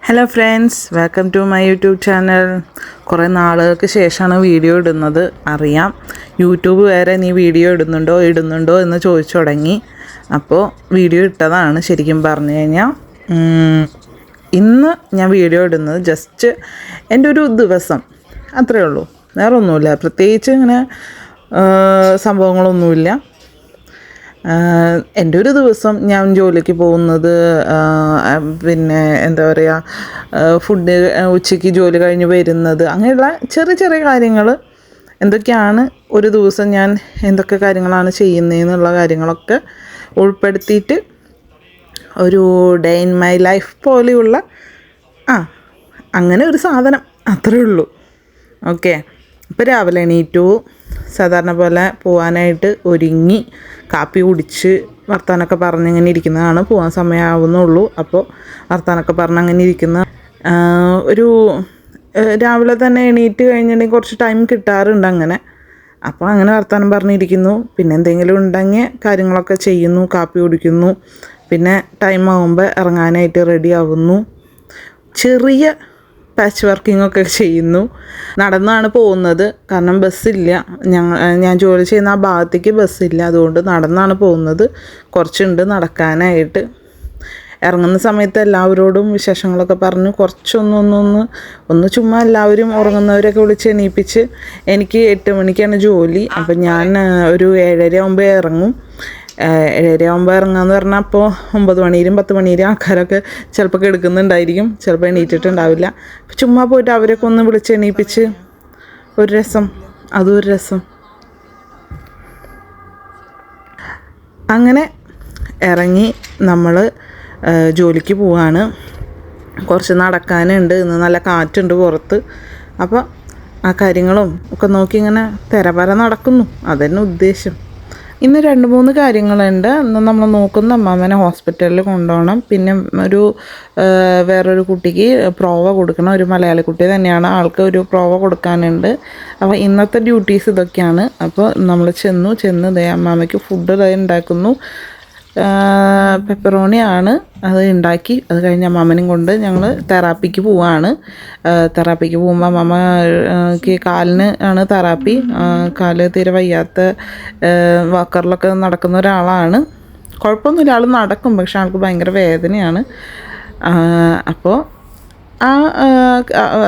Hello friends, welcome to my YouTube channel. കുറേ നാളുകൾക്ക് ശേഷമാണ് വീഡിയോ ഇടുന്നത്, അറിയാം. യൂട്യൂബ് വേറെ നീ വീഡിയോ ഇടുന്നുണ്ടോ എന്ന് ചോദിച്ചു തുടങ്ങി. അപ്പോൾ വീഡിയോ ഇട്ടതാണ്. ശരിക്കും പറഞ്ഞു കഴിഞ്ഞാൽ ഇന്ന് ഞാൻ വീഡിയോ ഇടുന്നത് ജസ്റ്റ് എൻ്റെ ഒരു ദിവസം, അത്രയേ ഉള്ളൂ. വേറെ ഒന്നുമില്ല, പ്രത്യേകിച്ച് ഇങ്ങനെ സംഭവങ്ങളൊന്നുമില്ല. എൻ്റെ ഒരു ദിവസം ഞാൻ ജോലിക്ക് പോകുന്നത്, പിന്നെ എന്താ പറയുക, ഫുഡ് ഉച്ചയ്ക്ക് ജോലി കഴിഞ്ഞ് വരുന്നത്, അങ്ങനെയുള്ള ചെറിയ ചെറിയ കാര്യങ്ങൾ എന്തൊക്കെയാണ് ഒരു ദിവസം ഞാൻ എന്തൊക്കെ കാര്യങ്ങളാണ് ചെയ്യുന്നതെന്നുള്ള കാര്യങ്ങളൊക്കെ ഉൾപ്പെടുത്തിയിട്ട് ഒരു ഡേ ഇൻ മൈ ലൈഫ് പോലെയുള്ള അങ്ങനെ ഒരു സാധനം, അത്രയേ ഉള്ളൂ. ഓക്കെ. ഇപ്പോൾ രാവിലെ എണീറ്റു, സാധാരണ പോലെ പോകാനായിട്ട് ഒരുങ്ങി, കാപ്പി കുടിച്ച് വർത്താനൊക്കെ പറഞ്ഞിങ്ങനെ ഇരിക്കുന്നതാണ്. പോകാൻ സമയമാവുന്നുള്ളൂ. അപ്പോൾ വർത്താനൊക്കെ പറഞ്ഞ് അങ്ങനെ ഇരിക്കുന്ന ഒരു രാവിലെ തന്നെ എണീറ്റ് കഴിഞ്ഞിട്ടുണ്ടെങ്കിൽ കുറച്ച് ടൈം കിട്ടാറുണ്ട് അങ്ങനെ. അപ്പോൾ അങ്ങനെ വർത്താനം പറഞ്ഞിരിക്കുന്നു. പിന്നെ എന്തെങ്കിലും ഉണ്ടെങ്കിൽ കാര്യങ്ങളൊക്കെ ചെയ്യുന്നു, കാപ്പി കുടിക്കുന്നു. പിന്നെ ടൈം ആകുമ്പോൾ ഇറങ്ങാനായിട്ട് റെഡി ആവുന്നു. ചെറിയ പാച്ച് വർക്കിങ്ങൊക്കെ ചെയ്യുന്നു. നടന്നാണ് പോകുന്നത്, കാരണം ബസ്സില്ല. ഞാൻ ജോലി ചെയ്യുന്ന ആ ഭാഗത്തേക്ക് ബസ്സില്ല, അതുകൊണ്ട് നടന്നാണ് പോകുന്നത്. കുറച്ചുണ്ട് നടക്കാനായിട്ട്. ഇറങ്ങുന്ന സമയത്ത് എല്ലാവരോടും വിശേഷങ്ങളൊക്കെ പറഞ്ഞു കുറച്ചൊന്ന് ചുമ്മാ എല്ലാവരും ഉറങ്ങുന്നവരൊക്കെ വിളിച്ച് എണീപ്പിച്ച്. എനിക്ക് 8 മണിക്കാണ് ജോലി. അപ്പം ഞാൻ ഒരു 7:30 ആകുമ്പോൾ ഇറങ്ങും. 7:30 ആകുമ്പോൾ ഇറങ്ങാമെന്ന് പറഞ്ഞാൽ അപ്പോൾ 9 മണിയിലും 10 മണിയിലും ആൾക്കാരൊക്കെ ചിലപ്പോൾ എടുക്കുന്നുണ്ടായിരിക്കും, ചിലപ്പോൾ എണീറ്റിട്ടുണ്ടാവില്ല. അപ്പോൾ ചുമ്മാ പോയിട്ട് അവരൊക്കെ ഒന്ന് വിളിച്ച് എണീപ്പിച്ച് ഒരു രസം, അതും ഒരു രസം. അങ്ങനെ ഇറങ്ങി നമ്മൾ ജോലിക്ക് പോവാണ്. കുറച്ച് നടക്കാനുണ്ട്, ഇന്ന് നല്ല കാറ്റുണ്ട് പുറത്ത്. അപ്പോൾ ആ കാര്യങ്ങളും ഒക്കെ നോക്കി ഇങ്ങനെ തെരപര നടക്കുന്നു. അതന്നെ ഉദ്ദേശം. ഇന്ന് 2-3 കാര്യങ്ങളുണ്ട്. ഇന്ന് നമ്മൾ നോക്കുന്ന അമ്മാമ്മേനെ ഹോസ്പിറ്റലിൽ കൊണ്ടുപോകണം. പിന്നെ വേറൊരു കുട്ടിക്ക് പ്രോവ കൊടുക്കണം. ഒരു മലയാളി കുട്ടി തന്നെയാണ്, ആൾക്ക് ഒരു പ്രോവ കൊടുക്കാനുണ്ട്. അപ്പോൾ ഇന്നത്തെ ഡ്യൂട്ടീസ് ഇതൊക്കെയാണ്. അപ്പോൾ നമ്മൾ ചെന്ന് അമ്മാമ്മയ്ക്ക് ഫുഡ് ഉണ്ടാക്കുന്നു. പെപ്പറോണിയാണ് അത് ഉണ്ടാക്കി. അത് കഴിഞ്ഞ് അമ്മാമ്മനും കൊണ്ട് ഞങ്ങൾ തെറാപ്പിക്ക് പോവാണ്. തെറാപ്പിക്ക് പോകുമ്പോൾ അമ്മാമ്മക്ക് കാലിന് ആണ് തെറാപ്പി. കാല് തീരെ വയ്യാത്ത, വാക്കറിലൊക്കെ നടക്കുന്ന ഒരാളാണ്. കുഴപ്പമൊന്നുമില്ല, ആൾ നടക്കും, പക്ഷെ ആൾക്ക് ഭയങ്കര വേദനയാണ്. അപ്പോൾ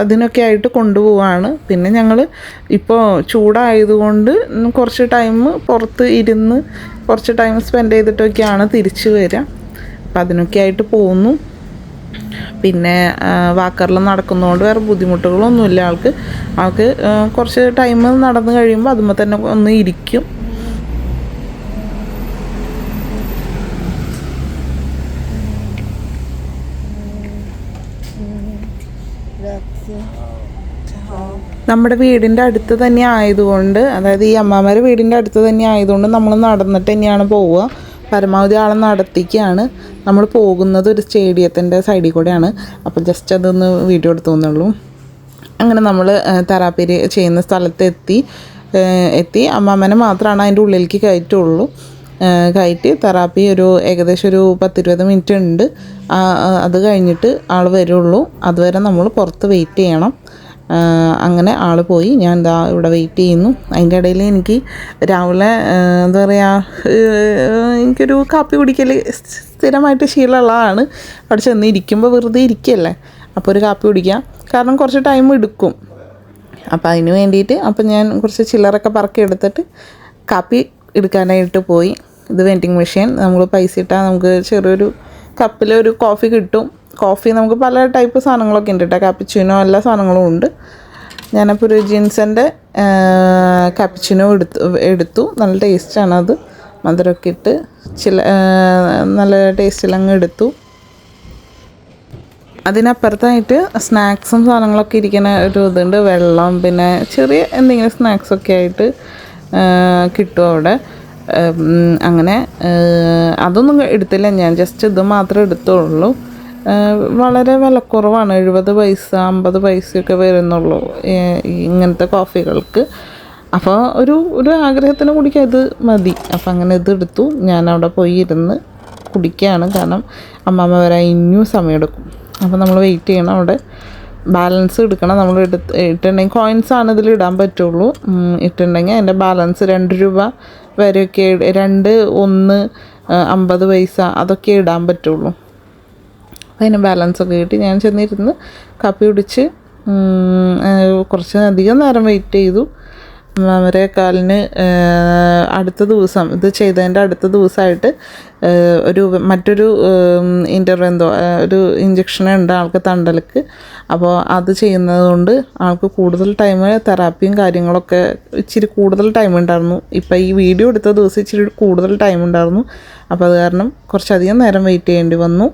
അതിനൊക്കെ ആയിട്ട് കൊണ്ടുപോവാണ്. പിന്നെ ഞങ്ങൾ ഇപ്പോൾ ചൂടായതുകൊണ്ട് കുറച്ച് ടൈം പുറത്ത് ഇരുന്ന് കുറച്ച് ടൈം സ്പെൻഡ് ചെയ്തിട്ടൊക്കെയാണ് തിരിച്ച് വരിക. അപ്പം അതിനൊക്കെ ആയിട്ട് പോകുന്നു. പിന്നെ വാക്കറിൽ നടക്കുന്നതുകൊണ്ട് വേറെ ബുദ്ധിമുട്ടുകളൊന്നുമില്ല ആൾക്ക് കുറച്ച് ടൈം നടന്ന് കഴിയുമ്പോൾ അതുമ്പോൾ തന്നെ ഒന്ന് ഇരിക്കും. നമ്മുടെ വീടിൻ്റെ അടുത്ത് തന്നെ ആയതുകൊണ്ട്, അതായത് ഈ അമ്മാമ്മയുടെ വീടിൻ്റെ അടുത്ത് തന്നെ ആയതുകൊണ്ട് നമ്മൾ നടന്നിട്ട് തന്നെയാണ് പോവുക. പരമാവധി ആളെ നടത്തിക്കുകയാണ്. നമ്മൾ പോകുന്നത് ഒരു സ്റ്റേഡിയത്തിൻ്റെ സൈഡിൽ കൂടെയാണ്. അപ്പോൾ ജസ്റ്റ് അതൊന്ന് വീഡിയോ എടുത്തു തന്നുള്ളൂ. അങ്ങനെ നമ്മൾ തെറാപ്പി ചെയ്യുന്ന സ്ഥലത്ത് എത്തി അമ്മാമ്മനെ മാത്രമാണ് അതിൻ്റെ ഉള്ളിലേക്ക് കയറ്റി തെറാപ്പി ഏകദേശം ഒരു 10-20 മിനിറ്റ് ഉണ്ട്. അത് കഴിഞ്ഞിട്ട് ആൾ വരുള്ളൂ. അതുവരെ നമ്മൾ പുറത്ത് വെയിറ്റ് ചെയ്യണം. അങ്ങനെ ആൾ പോയി, ഞാൻ ഇവിടെ വെയിറ്റ് ചെയ്യുന്നു. അതിൻ്റെ ഇടയിൽ എനിക്ക് രാവിലെ എന്താ പറയുക, എനിക്കൊരു കാപ്പി കുടിക്കൽ സ്ഥിരമായിട്ട് ശീലമുള്ളതാണ്. അവിടെ ചെന്ന് ഇരിക്കുമ്പോൾ വെറുതെ ഇരിക്കുകയല്ലേ, അപ്പോൾ ഒരു കാപ്പി കുടിക്കാം, കാരണം കുറച്ച് ടൈം എടുക്കും. അപ്പോൾ അതിന് വേണ്ടിയിട്ട് ഞാൻ കുറച്ച് ചില്ലറൊക്കെ പറക്കി എടുത്തിട്ട് കാപ്പി എടുക്കാനായിട്ട് പോയി. ഇത് വെൻഡിങ് മെഷീൻ, നമ്മൾ പൈസ ഇട്ടാൽ നമുക്ക് ചെറിയൊരു കപ്പിലൊരു കോഫി കിട്ടും. കോഫി നമുക്ക് പല ടൈപ്പ് സാധനങ്ങളൊക്കെ ഉണ്ട് കേട്ടോ, കാപ്പിച്ചിനോ എല്ലാ സാധനങ്ങളും ഉണ്ട്. ഞാനപ്പോൾ ഒരു ജിൻസൻ്റെ കാപ്പിച്ചിനോ എടുത്തു. നല്ല ടേസ്റ്റാണത്, മധുരമൊക്കെ ഇട്ട് നല്ല ടേസ്റ്റിലങ്ങ് എടുത്തു. അതിനപ്പുറത്തായിട്ട് സ്നാക്സും സാധനങ്ങളൊക്കെ ഇരിക്കുന്ന ഒരു ഇതുണ്ട്, വെള്ളം, പിന്നെ ചെറിയ എന്തെങ്കിലും സ്നാക്സൊക്കെ ആയിട്ട് കിട്ടും അവിടെ. അങ്ങനെ അതൊന്നും എടുത്തില്ല ഞാൻ, ജസ്റ്റ് ഇത് മാത്രമേ എടുത്തുള്ളൂ. വളരെ വിലക്കുറവാണ്, 70 പൈസ 50 പൈസയൊക്കെ വരുന്നുള്ളൂ ഇങ്ങനത്തെ കോഫികൾക്ക്. അപ്പോൾ ഒരു ആഗ്രഹത്തിന് കുടിക്കാൻ ഇത് മതി. അപ്പോൾ അങ്ങനെ ഇത് എടുത്തു. ഞാൻ അവിടെ പോയി ഇരുന്ന് കുടിക്കുകയാണ്, കാരണം അമ്മാമ്മ വരാൻ ഇനിയും സമയമെടുക്കും. അപ്പോൾ നമ്മൾ വെയിറ്റ് ചെയ്യണം. അവിടെ ബാലൻസ് എടുക്കണം. നമ്മൾ ഇട്ടുണ്ടെങ്കിൽ കോയിൻസാണ് ഇതിൽ ഇടാൻ പറ്റുള്ളൂ. ഇട്ടുണ്ടെങ്കിൽ അതിൻ്റെ ബാലൻസ് 2 രൂപ വരെയൊക്കെ 2, 1, 50 പൈസ അതൊക്കെ ഇടാൻ പറ്റുള്ളൂ. അതിന് ബാലൻസൊക്കെ കിട്ടി. ഞാൻ ചെന്നിരുന്ന് കാപ്പി കുടിച്ച് കുറച്ച് അധികം നേരം വെയിറ്റ് ചെയ്തു. അവരെ കാലിന് അടുത്ത ദിവസം ഇത് ചെയ്തതിൻ്റെ അടുത്ത ദിവസമായിട്ട് മറ്റൊരു ഒരു ഇഞ്ചക്ഷൻ ഉണ്ട് ആൾക്ക് തണ്ടലക്ക്. അപ്പോൾ അത് ചെയ്യുന്നത് കൊണ്ട് ആൾക്ക് കൂടുതൽ ടൈം തെറാപ്പിയും കാര്യങ്ങളൊക്കെ ഇച്ചിരി കൂടുതൽ ടൈം ഉണ്ടായിരുന്നു. ഇപ്പോൾ ഈ വീഡിയോ എടുത്ത ദിവസം ഇച്ചിരി കൂടുതൽ ടൈം ഉണ്ടായിരുന്നു. അപ്പോൾ അത് കാരണം കുറച്ചധികം നേരം വെയിറ്റ് ചെയ്യേണ്ടി വന്നു.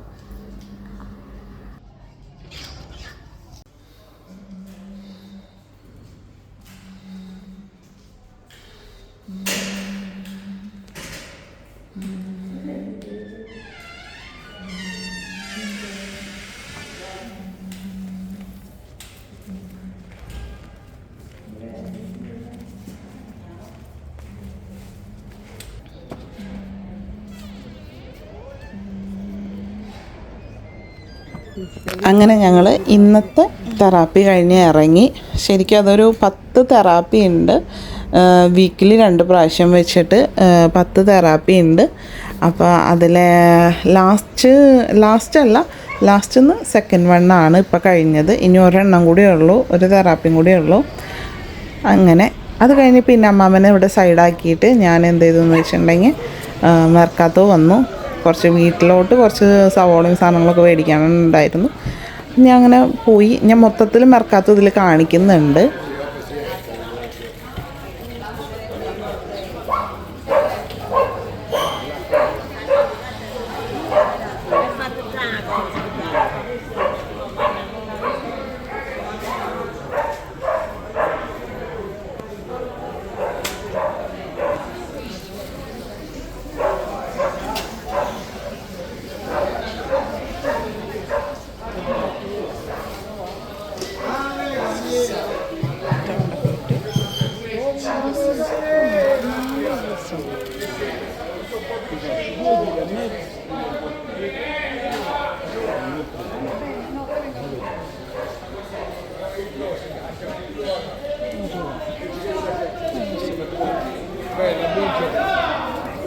അങ്ങനെ ഞങ്ങൾ ഇന്നത്തെ തെറാപ്പി കഴിഞ്ഞ് ഇറങ്ങി. ശരിക്കും അതൊരു 10 തെറാപ്പി ഉണ്ട്. വീക്കിലി 2 പ്രാവശ്യം വെച്ചിട്ട് 10 തെറാപ്പി ഉണ്ട്. അപ്പോൾ അതിലെ ലാസ്റ്റ് സെക്കൻഡ് വണ്ണാണ് ഇപ്പോൾ കഴിഞ്ഞത്. ഇനി ഒരെണ്ണം കൂടിയേ ഉള്ളൂ, ഒരു തെറാപ്പിയും കൂടിയേ ഉള്ളൂ. അങ്ങനെ അത് കഴിഞ്ഞ് പിന്നെ അമ്മാമ്മനെ ഇവിടെ സൈഡാക്കിയിട്ട് ഞാൻ എന്ത് ചെയ്തെന്ന് വെച്ചിട്ടുണ്ടെങ്കിൽ മെർക്കാത്തോ വന്നു. വീട്ടിലോട്ട് കുറച്ച് സവോളയും സാധനങ്ങളൊക്കെ മേടിക്കാനുണ്ടായിരുന്നു. ഞാൻ അങ്ങനെ പോയി. ഞാൻ മൊത്തത്തിൽ മെർക്കാത്തോ ഇതിൽ കാണിക്കുന്നുണ്ട്.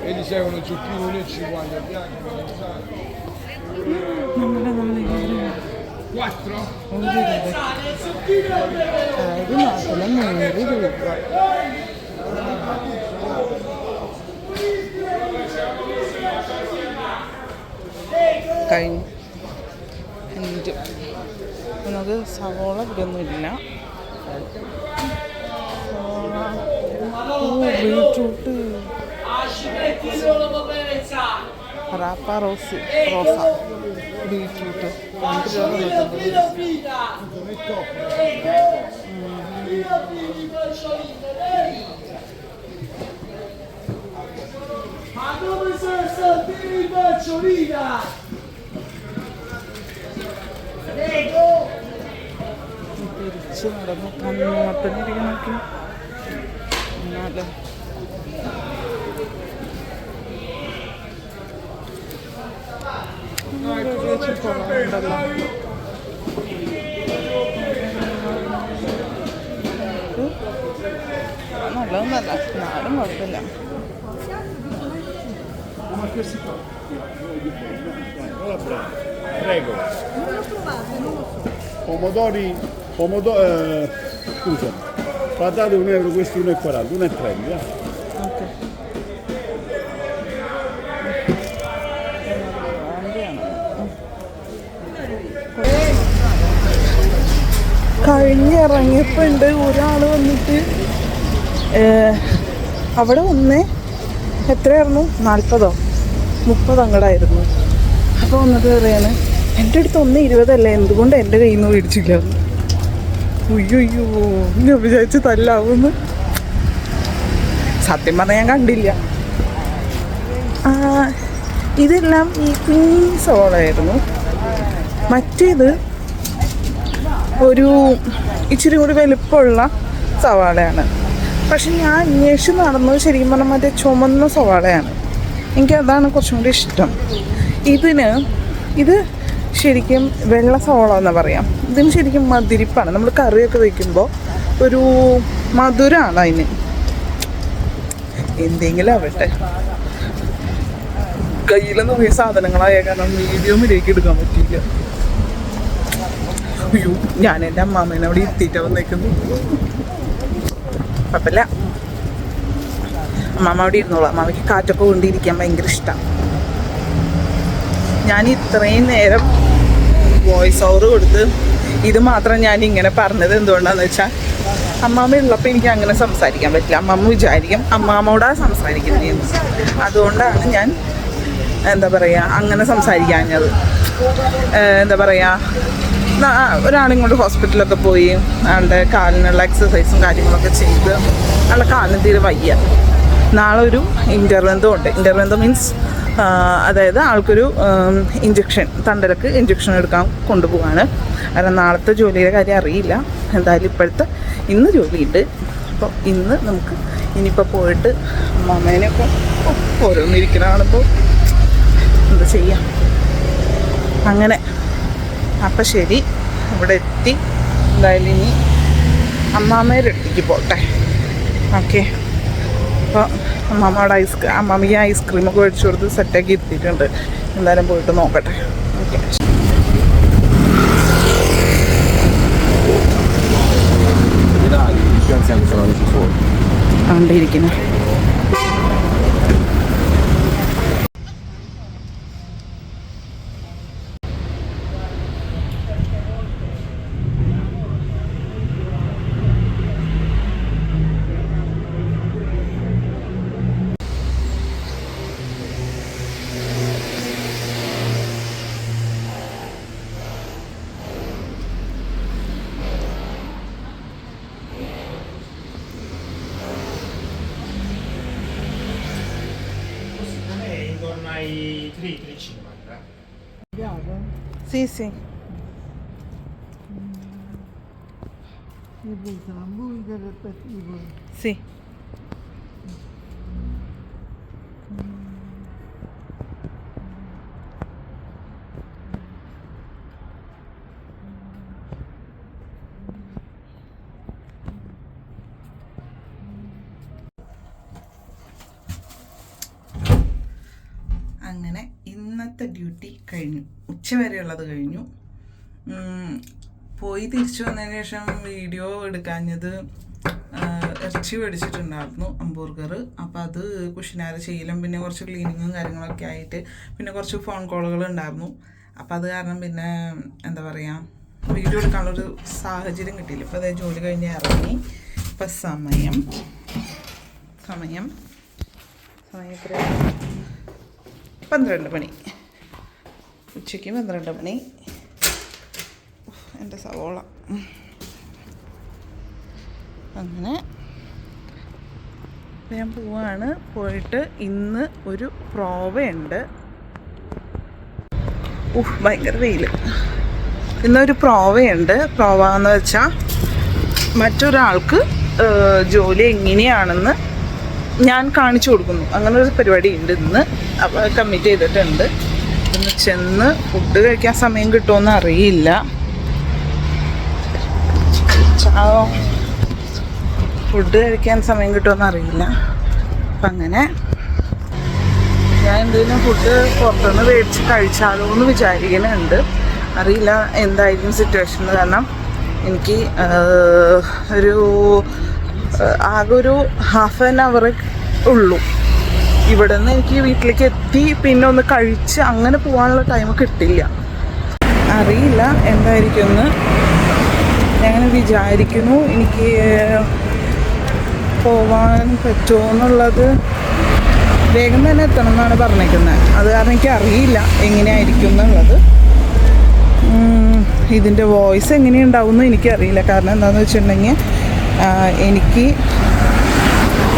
E gli servono il zucchino 1,50 bianco, 4? കഴിഞ്ഞു. നമുക്ക് സവോള ഇവിടെയൊന്നുമില്ല. ബീട്രൂട്ട്, റാപ്പ റോസ, ബീട്രൂട്ട് 2 തിരിച്ച് നടന്ന് കണ്ണോട്ടനിരിക്കണൊക്കെ എന്നാലും കുറവുണ്ടല്ലോ. നല്ലതൊന്നല്ല, എന്നാലും കുഴപ്പമില്ല. Prego. Scusa, patate €1, questi 1,40, 1,30. Okay. കഴിഞ്ഞിറങ്ങിയപ്പോൾ ഉണ്ട് ഒരാൾ വന്നിട്ട് അവിടെ എത്രയായിരുന്നു 40 30 അങ്ങടായിരുന്നു. അപ്പോൾ വന്നിട്ട് പറയാണ് എൻ്റെ അടുത്ത് 1,20 അല്ലേ, എന്തുകൊണ്ട് എൻ്റെ കയ്യിൽ നിന്ന് മേടിച്ചില്ല. ഉയ്യോ ഞാൻ വിചാരിച്ച് തല്ലാവുമെന്ന്. സത്യം പറഞ്ഞാൽ ഞാൻ കണ്ടില്ല. ഇതെല്ലാം ഈ കുഞ്ഞി സവോളയായിരുന്നു. മറ്റേത് ഒരു ഇച്ചിരി കൂടി വലിപ്പമുള്ള സവാളയാണ്. പക്ഷെ ഞാൻ അന്വേഷിച്ച് നടന്നത് ശരിക്കും പറഞ്ഞാൽ മറ്റേ ചുമന്ന സവാളയാണ്. എനിക്കതാണ് കുറച്ചും കൂടി ഇഷ്ടം. ഇത് ശരിക്കും വെള്ള സോളം എന്ന് പറയാം. ഇതിന് ശരിക്കും മധുരിപ്പാണ്. നമ്മൾ കറിയൊക്കെ വയ്ക്കുമ്പോൾ ഒരു മധുരമാണ് അതിന്. എന്തെങ്കിലും ആവട്ടെ, കയ്യിലെന്ന് പറയുന്ന സാധനങ്ങളായ കാരണം മീഡിയമിലേക്ക് എടുക്കാൻ പറ്റിയില്ല. അയ്യോ, ഞാൻ എൻ്റെ അമ്മാമ്മേനെ അവിടെ ഇരുത്തിയിട്ട് വന്നേക്കുന്നു. കുഴപ്പമില്ല, അമ്മാമ്മ അവിടെ ഇരുന്നോളാം. അമ്മാമ്മയ്ക്ക് കാറ്റൊക്കെ കൊണ്ടിരിക്കാൻ ഭയങ്കര ഇഷ്ടമാണ്. ഞാൻ ഇത്രയും നേരം വോയിസ് ഓവർ കൊടുത്ത് ഇത് മാത്രം ഞാൻ ഇങ്ങനെ പറഞ്ഞത് എന്തുകൊണ്ടാണെന്ന് വെച്ചാൽ, അമ്മാമ്മ ഉള്ളപ്പോൾ എനിക്ക് അങ്ങനെ സംസാരിക്കാൻ പറ്റില്ല. അമ്മാമ്മ വിചാരിക്കും അമ്മാമ്മയോടാ സംസാരിക്കുന്നതെന്ന്. അതുകൊണ്ടാണ് ഞാൻ എന്താ പറയുക അങ്ങനെ സംസാരിക്കാഞ്ഞത്. എന്താ പറയുക, ഒരാളിങ്ങോട്ട് ഹോസ്പിറ്റലൊക്കെ പോയി ആളുടെ കാലിനുള്ള എക്സസൈസും കാര്യങ്ങളൊക്കെ ചെയ്ത് ആളുടെ കാലിന് തീരെ വയ്യ. നാളെ ഒരു ഇൻ്റർവെന്തം ഉണ്ട്. ഇൻ്റർവെന്തം മീൻസ് അതായത് ആൾക്കൊരു ഇഞ്ചക്ഷൻ, തണ്ടലക്ക് ഇഞ്ചക്ഷൻ എടുക്കാൻ കൊണ്ടുപോവാണ്. കാരണം നാളത്തെ ജോലിയുടെ കാര്യം അറിയില്ല. എന്തായാലും ഇന്ന് ജോലിയുണ്ട്. അപ്പോൾ ഇന്ന് നമുക്ക് ഇനിയിപ്പോൾ പോയിട്ട് അമ്മാമ്മേനെയൊക്കെ ഓരോന്നിരിക്കുന്ന കാണുമ്പോൾ എന്താ ചെയ്യാം, അങ്ങനെ. അപ്പം ശരി, ഇവിടെ എത്തി. എന്തായാലും ഇനി അമ്മാമ്മയുടെ അടുത്തേക്ക് പോട്ടെ. ഓക്കെ, അപ്പോൾ അമ്മാമ്മയുടെ അമ്മാമ്മയ്ക്ക് ഐസ്ക്രീമൊക്കെ മേടിച്ചു കൊടുത്ത് സെറ്റാക്കി ഇരുത്തിയിട്ടുണ്ട്. എന്തായാലും പോയിട്ട് നോക്കട്ടെ. ഓക്കെ, കണ്ടിരിക്കുന്നു. Ai 3,50. Sì, sì. Sì. അങ്ങനെ ഇന്നത്തെ ഡ്യൂട്ടി കഴിഞ്ഞു. ഉച്ചവരെയുള്ളത് കഴിഞ്ഞു. പോയി തിരിച്ചു വന്നതിന് ശേഷം വീഡിയോ എടുക്കാഞ്ഞത്, ഇറച്ചി മേടിച്ചിട്ടുണ്ടായിരുന്നു, ഹംബർഗർ. അപ്പോൾ അത് കുഷിനാര ചെയ്യലും പിന്നെ കുറച്ച് ക്ലീനിങ്ങും കാര്യങ്ങളൊക്കെ ആയിട്ട് പിന്നെ കുറച്ച് ഫോൺ കോളുകൾ ഉണ്ടായിരുന്നു. അപ്പോൾ അത് കാരണം പിന്നെ എന്താ പറയുക, വീഡിയോ എടുക്കാനുള്ളൊരു സാഹചര്യം കിട്ടിയില്ല. ഇപ്പോൾ അതേ ജോലി കഴിഞ്ഞ് ഇറങ്ങി. ഇപ്പം സമയം എത്ര? 12 മണി. ഉച്ചയ്ക്ക് 12 മണി. എൻ്റെ സവോള. അങ്ങനെ ഞാൻ പോവാണ്. പോയിട്ട് ഇന്ന് ഒരു പ്രോവയുണ്ട്. ഭയങ്കര വെയിൽ. ഇന്നൊരു പ്രോവയുണ്ട്. പ്രോവ എന്ന് വെച്ചാൽ മറ്റൊരാൾക്ക് ജോലി എങ്ങനെയാണെന്ന് ഞാൻ കാണിച്ചു കൊടുക്കുന്നു. അങ്ങനെ ഒരു പരിപാടി ഉണ്ട് ഇന്ന്. അപ്പോൾ കമ്മിറ്റ് ചെയ്തിട്ടുണ്ട്. ഇന്ന് ചെന്ന് ഫുഡ് കഴിക്കാൻ സമയം കിട്ടുമെന്ന് അറിയില്ല. ഫുഡ് കഴിക്കാൻ സമയം കിട്ടുമെന്ന് അറിയില്ല. അപ്പം അങ്ങനെ ഞാൻ എന്തെങ്കിലും ഫുഡ് പുറത്തുനിന്ന് മേടിച്ച് കഴിച്ചാലോ എന്ന് വിചാരിക്കുന്നുണ്ട്. അറിയില്ല എന്തായിരിക്കും സിറ്റുവേഷൻ. കാരണം എനിക്ക് ആകെ ഒരു ഹാഫ് ആൻ അവർ ഉള്ളൂ. ഇവിടെ നിന്ന് എനിക്ക് വീട്ടിലേക്ക് എത്തി പിന്നെ ഒന്ന് കഴിച്ച് അങ്ങനെ പോകാനുള്ള ടൈം കിട്ടില്ല. അറിയില്ല എന്തായിരിക്കുമെന്ന്. ഞാൻ വിചാരിക്കുന്നു എനിക്ക് പോവാൻ പറ്റുമോ എന്നുള്ളത്. വേഗം തന്നെ എത്തണം എന്നാണ് പറഞ്ഞിരിക്കുന്നത്. അത് കാരണം എനിക്ക് അറിയില്ല എങ്ങനെയായിരിക്കും എന്നുള്ളത്. ഇതിൻ്റെ വോയിസ് എങ്ങനെയുണ്ടാവുമെന്ന് എനിക്കറിയില്ല. കാരണം എന്താണെന്ന് വെച്ചിട്ടുണ്ടെങ്കിൽ എനിക്ക്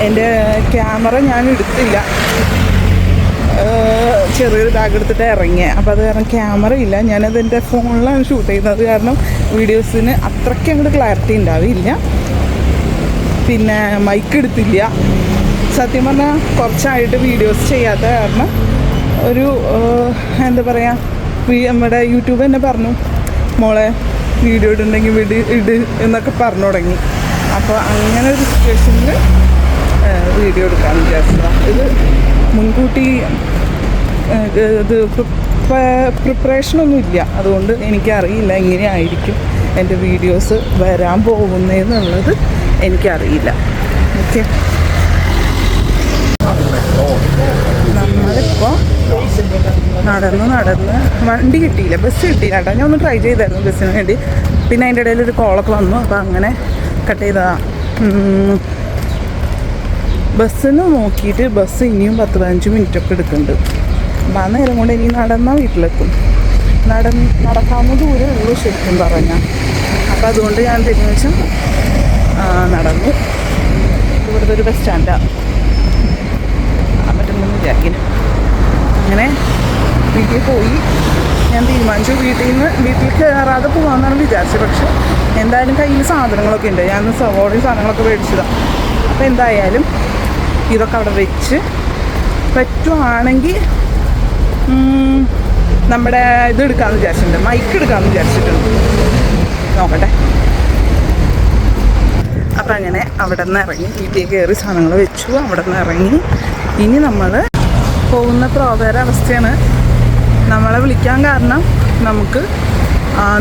എൻ്റെ ക്യാമറ ഞാൻ എടുത്തില്ല. ചെറിയൊരു ബാഗ് എടുത്തിട്ട് ഇറങ്ങിയത്. അപ്പോൾ അത് കാരണം ക്യാമറ ഇല്ല. ഞാനത് എൻ്റെ ഫോണിലാണ് ഷൂട്ട് ചെയ്യുന്നത്. കാരണം വീഡിയോസിന് അത്രയ്ക്ക് അങ്ങോട്ട് ക്ലാരിറ്റി ഉണ്ടാവില്ല. പിന്നെ മൈക്ക് എടുത്തില്ല. സത്യം പറഞ്ഞാൽ കുറച്ചായിട്ട് വീഡിയോസ് ചെയ്യാത്ത കാരണം ഒരു എന്താ പറയുക, നമ്മുടെ യൂട്യൂബ് തന്നെ പറഞ്ഞു, മോളെ വീഡിയോ ഇടുണ്ടെങ്കിൽ ഇട് എന്നൊക്കെ പറഞ്ഞു തുടങ്ങി. അപ്പോൾ അങ്ങനെ ഒരു സിറ്റുവേഷനിൽ വീഡിയോ എടുക്കാമെന്ന് വിചാരിച്ചതാണ്. ഇത് മുൻകൂട്ടി ഇത് പ്രിപ്പറേഷനൊന്നും ഇല്ല, അതുകൊണ്ട് എനിക്കറിയില്ല എങ്ങനെയായിരിക്കും എൻ്റെ വീഡിയോസ് വരാൻ പോകുന്നതെന്നുള്ളത് എനിക്കറിയില്ല. ഓക്കെ, നമ്മളിപ്പോൾ നടന്ന് വണ്ടി കിട്ടിയില്ല, ബസ് കിട്ടിയില്ല കേട്ടോ. ഞാൻ ഒന്ന് ട്രൈ ചെയ്തായിരുന്നു ബസ്സിന് വേണ്ടി, പിന്നെ അതിൻ്റെ ഇടയിൽ ഒരു കോളൊക്കെ വന്നു, അപ്പോൾ അങ്ങനെ കട്ട് ചെയ്തതാണ്. ബസ്സിന് നോക്കിയിട്ട് ബസ് ഇനിയും 10-15 മിനിറ്റൊക്കെ എടുക്കുന്നുണ്ട്. അപ്പം ആ നേരം കൊണ്ട് ഇനി നടന്നാൽ വീട്ടിലെത്തും. നടക്കാവുന്ന ദൂരമേ ഉള്ളൂ ശരിക്കും പറഞ്ഞാൽ. അപ്പം അതുകൊണ്ട് ഞാൻ തീരുമാനിച്ചു നടന്നു. ഇവിടുത്തെ ഒരു ബസ് സ്റ്റാൻഡാണ് പറ്റുമെന്ന് വിചാരിക്കുന്നു. അങ്ങനെ വീട്ടിൽ പോയി ഞാൻ തീരുമാനിച്ചു വീട്ടിൽ കയറാതെ പോകാമെന്നാണ് വിചാരിച്ചത്. പക്ഷെ എന്തായാലും കയ്യിൽ സാധനങ്ങളൊക്കെ ഉണ്ട്, ഞാൻ സവോളയും സാധനങ്ങളൊക്കെ മേടിച്ചതാണ്. അപ്പോൾ എന്തായാലും ഇതൊക്കെ അവിടെ വെച്ച് പറ്റുവാണെങ്കിൽ നമ്മുടെ ഇത് എടുക്കാമെന്ന് വിചാരിച്ചിട്ടുണ്ട്, മൈക്ക് എടുക്കാമെന്ന് വിചാരിച്ചിട്ടുണ്ട്. നോക്കട്ടെ. അപ്പം അങ്ങനെ അവിടെ നിന്ന് ഇറങ്ങി വീട്ടിൽ കയറി സാധനങ്ങൾ വെച്ചു, അവിടെ നിന്ന് ഇറങ്ങി. ഇനി നമ്മൾ പോകുന്ന പ്രോവേറെ അവസ്ഥയാണ്. നമ്മളെ വിളിക്കാൻ കാരണം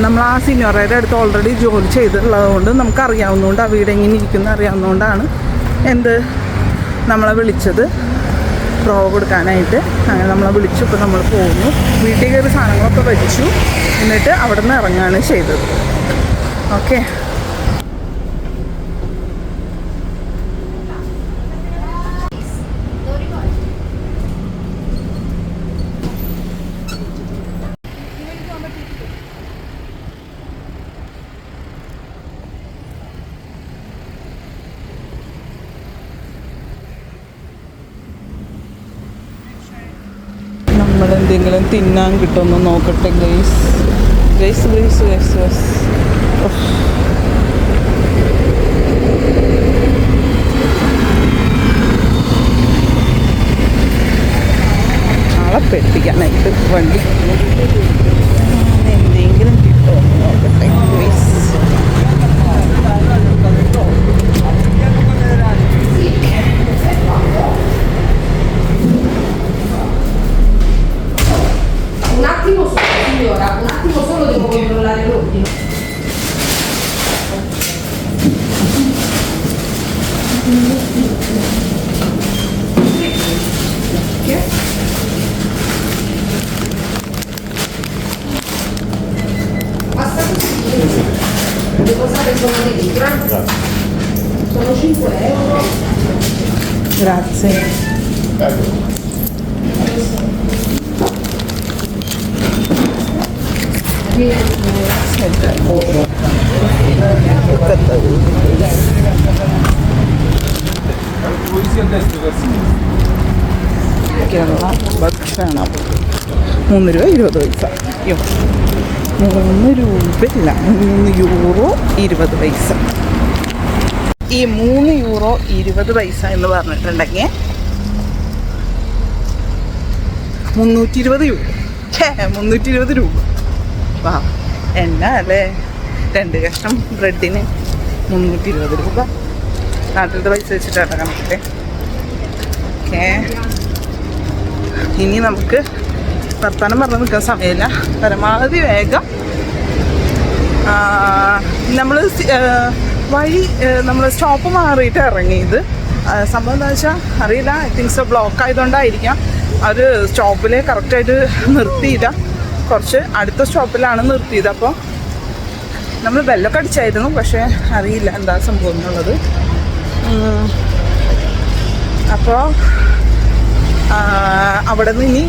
നമ്മൾ ആ സീനിയറുടെ അടുത്ത് ഓൾറെഡി ജോലി ചെയ്തിട്ടുള്ളത് കൊണ്ട് നമുക്കറിയാവുന്നതുകൊണ്ട്, ആ വീട് എങ്ങനെ ഇരിക്കുന്ന അറിയാവുന്നതുകൊണ്ടാണ് നമ്മളെ വിളിച്ചത് പ്രോവ് കൊടുക്കാനായിട്ട്. അങ്ങനെ നമ്മളെ വിളിച്ചു. ഇപ്പോൾ നമ്മൾ പോകുന്നു, വീട്ടിൽ കയറി സാധനങ്ങളൊക്കെ വെച്ചു, എന്നിട്ട് അവിടെ നിന്ന് ഇറങ്ങുകയാണ് ചെയ്തത്. ഓക്കെ, നമ്മളെന്തെങ്കിലും തിന്നാൻ കിട്ടുമെന്ന് നോക്കട്ടെ ഗൈസ്. ആളെ പെട്ടിക്കാനായിട്ട് വണ്ടി എന്തെങ്കിലും കിട്ടുമെന്ന് നോക്കട്ടെ guys. Un attimo solo, signora, un attimo solo devo controllare l'ordine. Basta così. Le cose sono di libra. Sono 5 euro. Grazie. Kerala ഭക്ഷണം 3 രൂപ 20 പൈസ. 3 രൂപയില്ല, 3 യൂറോ 20 പൈസ. ഈ 3 യൂറോ 20 പൈസ എന്ന് പറഞ്ഞിട്ടുണ്ടെങ്കിൽ 320 യൂറോ. 320 രൂപ. വാ, എന്നാ അല്ലേ? 2 കഷ്ണം ബ്രെഡിന് 320 രൂപ. നാട്ടിലത്തെ പൈസ വെച്ചിട്ടാണ് കണക്കിട്ട്. ഓക്കേ, ഇനി നമുക്ക് വർത്താനം പറഞ്ഞ് നിൽക്കാൻ സമയമില്ല. പരമാവധി വേഗം നമ്മൾ സ്റ്റോപ്പ് മാറിയിട്ട് ഇറങ്ങിയത്. സംഭവം എന്താ വെച്ചാൽ അറിയില്ല, ഐ തിങ്ക് സോ ബ്ലോക്ക് ആയതുകൊണ്ടായിരിക്കാം. അവർ സ്റ്റോപ്പിൽ കറക്റ്റായിട്ട് നിർത്തിയില്ല, കുറച്ച് അടുത്ത സ്റ്റോപ്പിലാണ് നിർത്തിയത്. അപ്പോൾ നമ്മൾ ബെല്ലൊക്കെ അടിച്ചായിരുന്നു, പക്ഷേ അറിയില്ല എന്താ സംഭവം എന്നുള്ളത്. അപ്പോൾ അവിടെ നിന്ന് ഇനി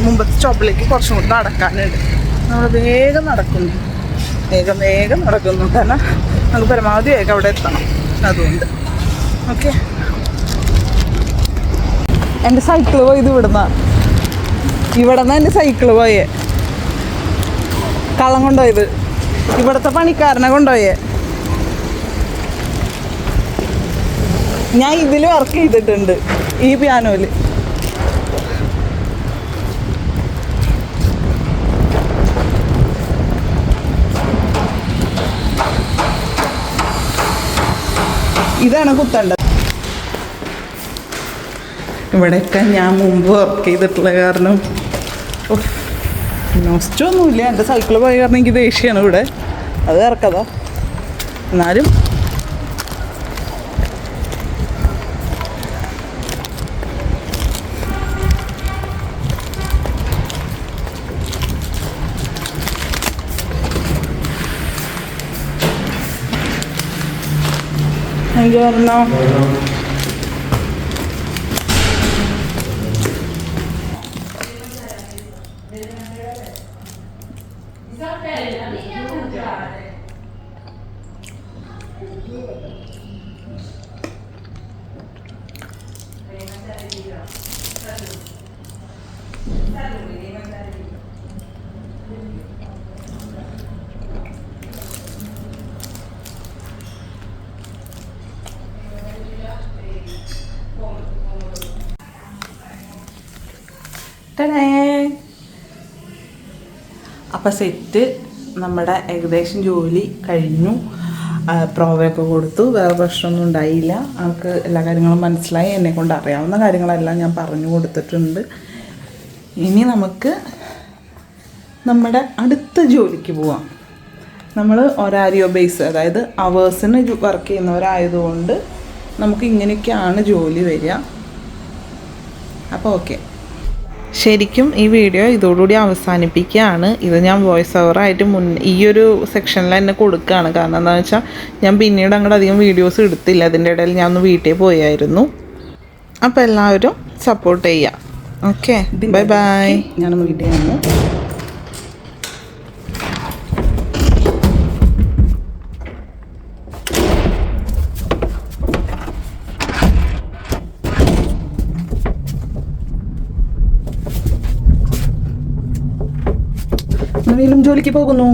മുമ്പത്തെ സ്റ്റോപ്പിലേക്ക് കുറച്ചും കൂടി നടക്കാനുണ്ട്. നമ്മൾ വേഗം നടക്കുന്നു കാരണം നമുക്ക് പരമാവധി വേഗം അവിടെ എത്തണം. അതുകൊണ്ട് ഓക്കെ. എൻ്റെ സൈക്കിള് പോയത് ഇവിടെ നിന്ന് എൻ്റെ സൈക്കിള് പോയേ, കള്ളം കൊണ്ടുപോയത്, ഇവിടുത്തെ പണിക്കാരനെ കൊണ്ടുപോയേ. ഞാൻ ഇതിൽ വർക്ക് ചെയ്തിട്ടുണ്ട്, ഈ പിയാനോയിൽ. ഇതാണ് കുത്തേണ്ടത്. ഇവിടെയൊക്കെ ഞാൻ മുമ്പ് വർക്ക് ചെയ്തിട്ടുള്ള കാരണം നൊസ്റ്റൊന്നുമില്ല. എൻ്റെ സൈക്കിൾ പോയ കാരണം എനിക്ക് ദേഷ്യമാണ് ഇവിടെ. അത് ഇറക്കതാ എന്നാലും എനിക്ക് പറഞ്ഞോ. അപ്പം സെറ്റ് നമ്മുടെ ഏകദേശം ജോലി കഴിഞ്ഞു. പ്രോവയൊക്കെ കൊടുത്തു. വേറെ പ്രശ്നമൊന്നും ഉണ്ടായില്ല. നമുക്ക് എല്ലാ കാര്യങ്ങളും മനസ്സിലായി. എന്നെക്കൊണ്ട് അറിയാവുന്ന കാര്യങ്ങളെല്ലാം ഞാൻ പറഞ്ഞു കൊടുത്തിട്ടുണ്ട്. ഇനി നമുക്ക് നമ്മുടെ അടുത്ത ജോലിക്ക് പോവാം. നമ്മൾ ഒരാരിയോ ബേസ്, അതായത് അവേഴ്സിന് വർക്ക് ചെയ്യുന്നവരായതുകൊണ്ട് നമുക്ക് ഇങ്ങനെയൊക്കെയാണ് ജോലി വരിക. അപ്പോൾ ഓക്കെ, ശരിക്കും ഈ വീഡിയോ ഇതോടുകൂടി അവസാനിപ്പിക്കുകയാണ്. ഇത് ഞാൻ വോയിസ് ഓവറായിട്ട് ഈ ഒരു സെക്ഷനിൽ തന്നെ കൊടുക്കുകയാണ്. കാരണം എന്താണെന്ന് വെച്ചാൽ ഞാൻ പിന്നീട് അങ്ങോട്ട് അധികം വീഡിയോസ് എടുത്തില്ല. അതിൻ്റെ ഇടയിൽ ഞാൻ ഒന്ന് വീട്ടിൽ പോയായിരുന്നു. അപ്പോൾ എല്ലാവരും സപ്പോർട്ട് ചെയ്യുക. Okay, bye bye. ഞാൻ വീട്ടിൽ വന്നു. വീണ്ടും ജോലിക്ക് പോകുന്നു.